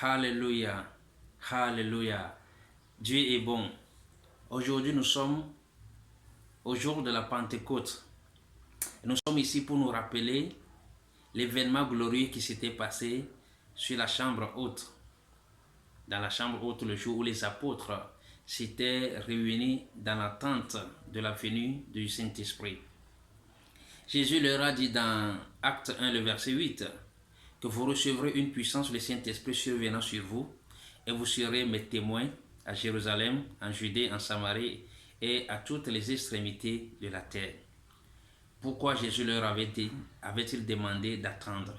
Alléluia. Alléluia. Dieu est bon. Aujourd'hui, nous sommes au jour de la Pentecôte. Nous sommes ici pour nous rappeler l'événement glorieux qui s'était passé sur la chambre haute. Dans la chambre haute, le jour où les apôtres s'étaient réunis dans l'attente de la venue du Saint-Esprit. Jésus leur a dit dans Acte 1, le verset 8, que vous recevrez une puissance, le Saint-Esprit survenant sur vous, et vous serez mes témoins à Jérusalem, en Judée, en Samarie et à toutes les extrémités de la terre. Pourquoi Jésus leur avait-il demandé d'attendre?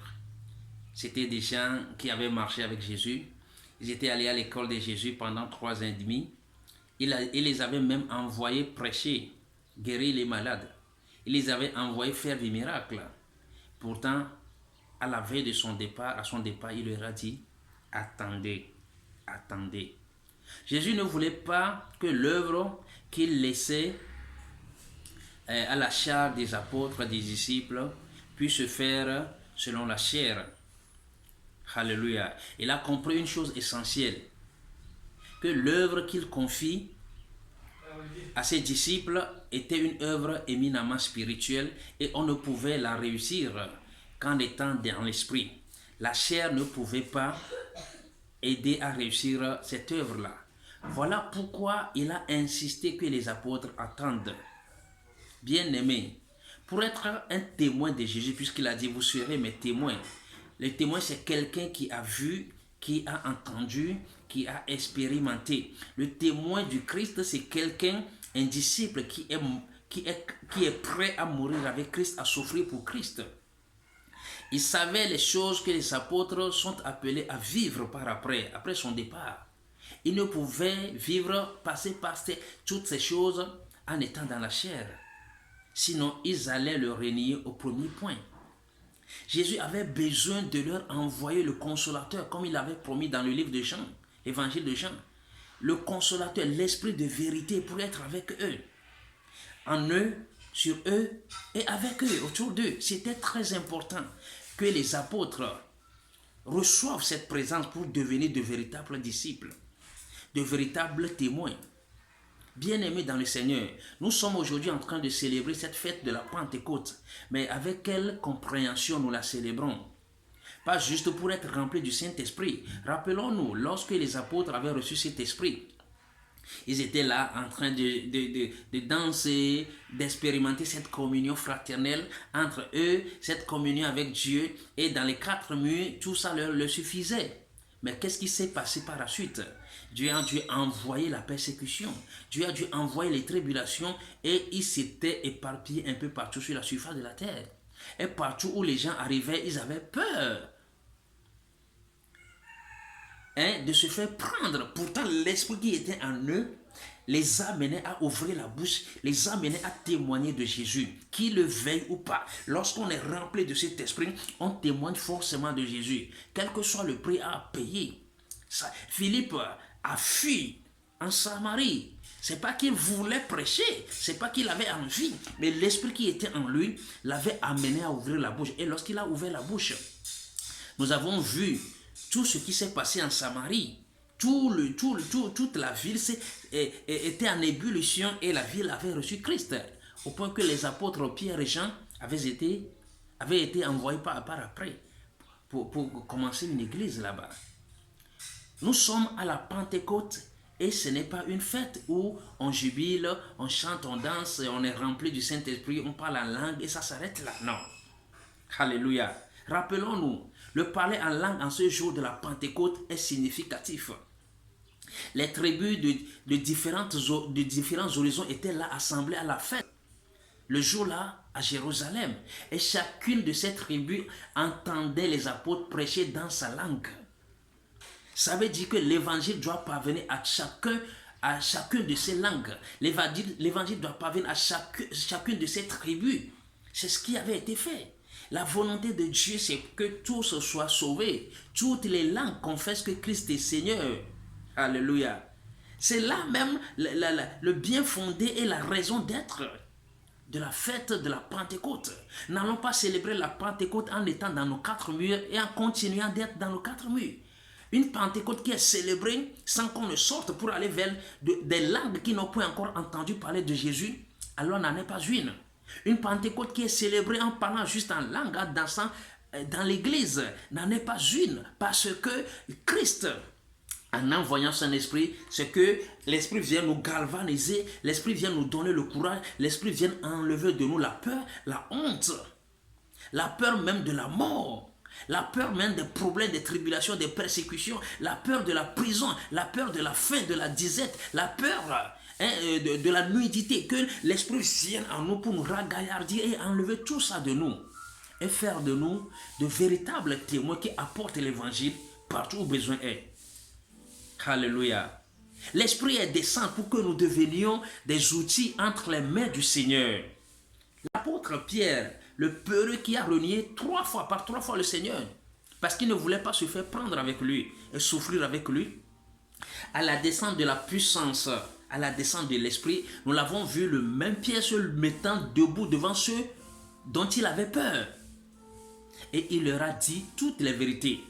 C'était des gens qui avaient marché avec Jésus. Ils étaient allés à l'école de Jésus pendant 3 ans et demi. Il les avait même envoyés prêcher, guérir les malades. Il les avait envoyés faire des miracles. Pourtant, à la veille de son départ, il leur a dit, attendez, attendez. Jésus ne voulait pas que l'œuvre qu'il laissait à la charge des apôtres, des disciples, puisse se faire selon la chair. Alléluia. Il a compris une chose essentielle, que l'œuvre qu'il confie à ses disciples était une œuvre éminemment spirituelle et on ne pouvait la réussir qu'en étant dans l'esprit. La chair ne pouvait pas aider à réussir cette œuvre-là. Voilà pourquoi il a insisté que les apôtres attendent. Bien-aimés, pour être un témoin de Jésus, puisqu'il a dit, vous serez mes témoins. Le témoin, c'est quelqu'un qui a vu, qui a entendu, qui a expérimenté. Le témoin du Christ, c'est quelqu'un, un disciple qui est prêt à mourir avec Christ, à souffrir pour Christ. Il savait les choses que les apôtres sont appelés à vivre après son départ. Ils ne pouvaient passer par toutes ces choses en étant dans la chair. Sinon, ils allaient le renier au premier point. Jésus avait besoin de leur envoyer le consolateur, comme il avait promis dans le livre de Jean, l'évangile de Jean. Le consolateur, l'esprit de vérité pour être avec eux. En eux, sur eux et avec eux, autour d'eux. C'était très important que les apôtres reçoivent cette présence pour devenir de véritables disciples, de véritables témoins. Bien-aimés dans le Seigneur, nous sommes aujourd'hui en train de célébrer cette fête de la Pentecôte, mais avec quelle compréhension nous la célébrons? Pas juste pour être remplis du Saint-Esprit. Rappelons-nous, lorsque les apôtres avaient reçu cet esprit, ils étaient là en train de danser, d'expérimenter cette communion fraternelle entre eux, cette communion avec Dieu, et dans les 4 murs, tout ça leur suffisait. Mais qu'est-ce qui s'est passé par la suite? Dieu a dû envoyer la persécution, Dieu a dû envoyer les tribulations et ils s'étaient éparpillés un peu partout sur la surface de la terre. Et partout où les gens arrivaient, ils avaient peur de se faire prendre. Pourtant, l'esprit qui était en eux les amenait à ouvrir la bouche, les amenait à témoigner de Jésus, qu'il le veuille ou pas. Lorsqu'on est rempli de cet esprit, on témoigne forcément de Jésus, quel que soit le prix à payer. Philippe a fui en Samarie. C'est pas qu'il voulait prêcher, c'est pas qu'il avait envie, mais l'esprit qui était en lui l'avait amené à ouvrir la bouche. Et lorsqu'il a ouvert la bouche, nous avons vu tout ce qui s'est passé en Samarie. Toute la ville était en ébullition et la ville avait reçu Christ. Au point que les apôtres Pierre et Jean avaient été envoyés par après pour commencer une église là-bas. Nous sommes à la Pentecôte et ce n'est pas une fête où on jubile, on chante, on danse, on est rempli du Saint-Esprit, on parle en langue et ça s'arrête là. Non. Alléluia. Rappelons-nous, le parler en langue en ce jour de la Pentecôte est significatif. Les tribus de différents horizons étaient là assemblées à la fête. Le jour-là, à Jérusalem. Et chacune de ces tribus entendait les apôtres prêcher dans sa langue. Ça veut dire que l'évangile doit parvenir à chacune de ces langues. L'évangile doit parvenir à chacune de ces tribus. C'est ce qui avait été fait. La volonté de Dieu, c'est que tous soient sauvés. Toutes les langues confessent que Christ est Seigneur. Alléluia. C'est là même le bien fondé et la raison d'être de la fête de la Pentecôte. N'allons pas célébrer la Pentecôte en étant dans nos 4 murs et en continuant d'être dans nos 4 murs. Une Pentecôte qui est célébrée sans qu'on ne sorte pour aller vers des langues qui n'ont pas encore entendu parler de Jésus, alors n'en est pas une. Une Pentecôte qui est célébrée en parlant juste en langue, en dansant dans l'église, n'en est pas une. Parce que Christ, en envoyant son esprit, c'est que l'esprit vient nous galvaniser, l'esprit vient nous donner le courage, l'esprit vient enlever de nous la peur, la honte, la peur même de la mort. La peur même des problèmes, des tribulations, des persécutions, la peur de la prison, la peur de la faim, de la disette, la peur de la nudité, que l'esprit vienne en nous pour nous ragaillardir et enlever tout ça de nous et faire de nous de véritables témoins qui apportent l'évangile partout où besoin est. Alléluia. L'esprit est descendu pour que nous devenions des outils entre les mains du Seigneur. L'apôtre Pierre, le peureux qui a renié par trois fois le Seigneur, parce qu'il ne voulait pas se faire prendre avec lui et souffrir avec lui, à la descente de la puissance, à la descente de l'esprit, nous l'avons vu, le même Pierre se mettant debout devant ceux dont il avait peur. Et il leur a dit toutes les vérités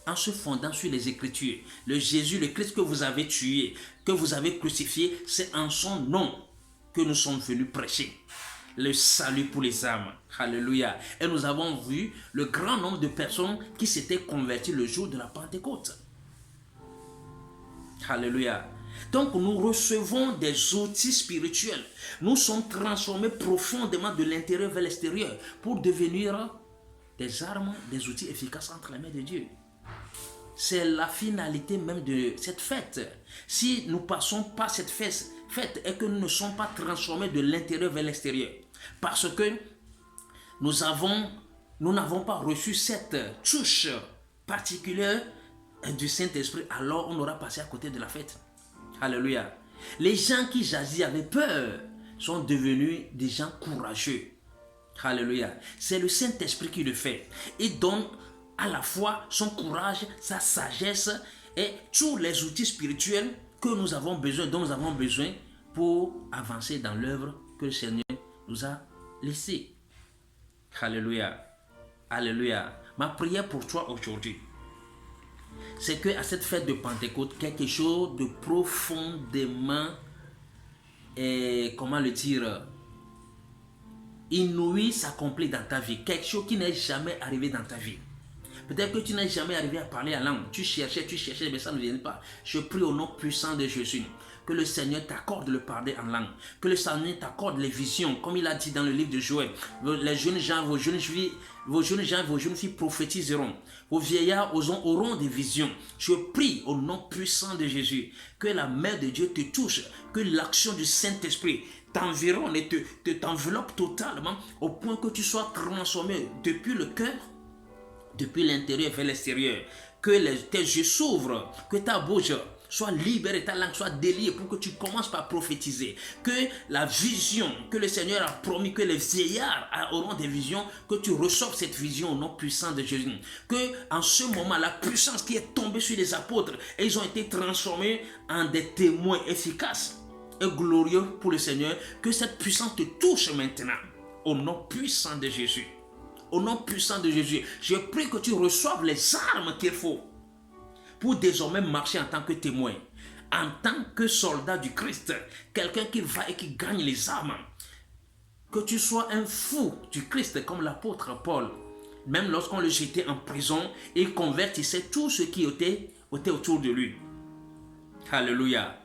en se fondant sur les Écritures. Le Jésus, le Christ que vous avez tué, que vous avez crucifié, c'est en son nom que nous sommes venus prêcher le salut pour les âmes. Alléluia. Et nous avons vu le grand nombre de personnes qui s'étaient converties le jour de la Pentecôte. Alléluia. Donc nous recevons des outils spirituels. Nous sommes transformés profondément de l'intérieur vers l'extérieur pour devenir des armes, des outils efficaces entre les mains de Dieu. C'est la finalité même de cette fête. Si nous ne passons pas cette fête et que nous ne sommes pas transformés de l'intérieur vers l'extérieur, parce que nous n'avons pas reçu cette touche particulière du Saint-Esprit, alors on aura passé à côté de la fête. Alléluia. Les gens qui jadis avaient peur sont devenus des gens courageux. Alléluia. C'est le Saint-Esprit qui le fait. Il donne à la fois son courage, sa sagesse et tous les outils spirituels que nous avons besoin, dont nous avons besoin pour avancer dans l'œuvre que le Seigneur nous a laissée. Alléluia. Alléluia. Ma prière pour toi aujourd'hui, c'est qu'à cette fête de Pentecôte, quelque chose de profondément, inouï s'accomplit dans ta vie. Quelque chose qui n'est jamais arrivé dans ta vie. Peut-être que tu n'es jamais arrivé à parler en langue. Tu cherchais, mais ça ne vient pas. Je prie au nom puissant de Jésus que le Seigneur t'accorde le parler en langue. Que le Seigneur t'accorde les visions. Comme il a dit dans le livre de Joël. Les jeunes gens, vos jeunes filles prophétiseront. Vos vieillards auront des visions. Je prie au nom puissant de Jésus que la main de Dieu te touche. Que l'action du Saint-Esprit t'environne et t'enveloppe totalement au point que tu sois transformé depuis le cœur, depuis l'intérieur vers l'extérieur, que tes yeux s'ouvrent, que ta bouche soit libérée, ta langue soit déliée pour que tu commences par prophétiser, que la vision que le Seigneur a promis, que les vieillards auront des visions, que tu reçoives cette vision au nom puissant de Jésus, que en ce moment la puissance qui est tombée sur les apôtres, et ils ont été transformés en des témoins efficaces et glorieux pour le Seigneur, que cette puissance te touche maintenant au nom puissant de Jésus. Au nom puissant de Jésus, je prie que tu reçoives les armes qu'il faut pour désormais marcher en tant que témoin, en tant que soldat du Christ, quelqu'un qui va et qui gagne les âmes. Que tu sois un fou du Christ comme l'apôtre Paul. Même lorsqu'on le jetait en prison, il convertissait tous ceux qui étaient autour de lui. Alléluia.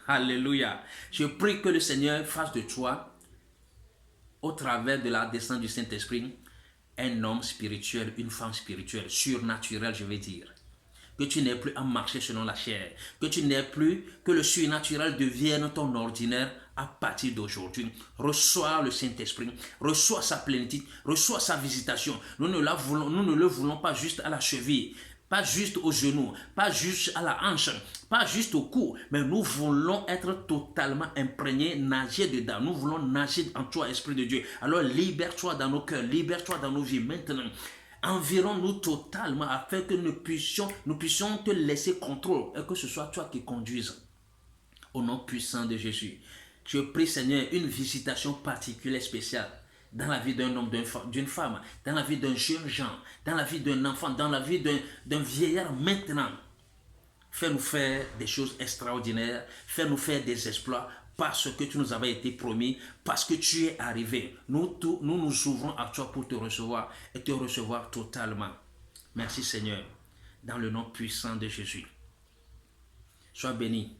Alléluia. Je prie que le Seigneur fasse de toi, au travers de la descente du Saint-Esprit, un homme spirituel, une femme spirituelle, surnaturelle, je vais dire. Que tu n'aies plus à marcher selon la chair. Que tu n'aies plus, que le surnaturel devienne ton ordinaire à partir d'aujourd'hui. Reçois le Saint-Esprit, reçois sa plénitude, reçois sa visitation. Nous ne le voulons pas juste à la cheville, pas juste au genou, pas juste à la hanche, pas juste au cou, mais nous voulons être totalement imprégnés, nager dedans. Nous voulons nager en toi, Esprit de Dieu. Alors libère-toi dans nos cœurs, libère-toi dans nos vies maintenant. Environ-nous totalement afin que nous puissions te laisser contrôle et que ce soit toi qui conduises. Au nom puissant de Jésus, je prie Seigneur une visitation particulière, spéciale dans la vie d'un homme, d'une femme, dans la vie d'un jeune gens, dans la vie d'un enfant, dans la vie d'un vieillard maintenant. Fais-nous faire des choses extraordinaires. Fais-nous faire des exploits parce que tu nous avais été promis, parce que tu es arrivé. Nous nous ouvrons à toi pour te recevoir et te recevoir totalement. Merci Seigneur, dans le nom puissant de Jésus. Sois béni.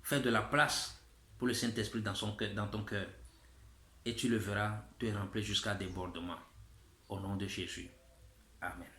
Fais de la place pour le Saint-Esprit dans ton cœur. Et tu le verras te remplir jusqu'à débordement. Au nom de Jésus. Amen.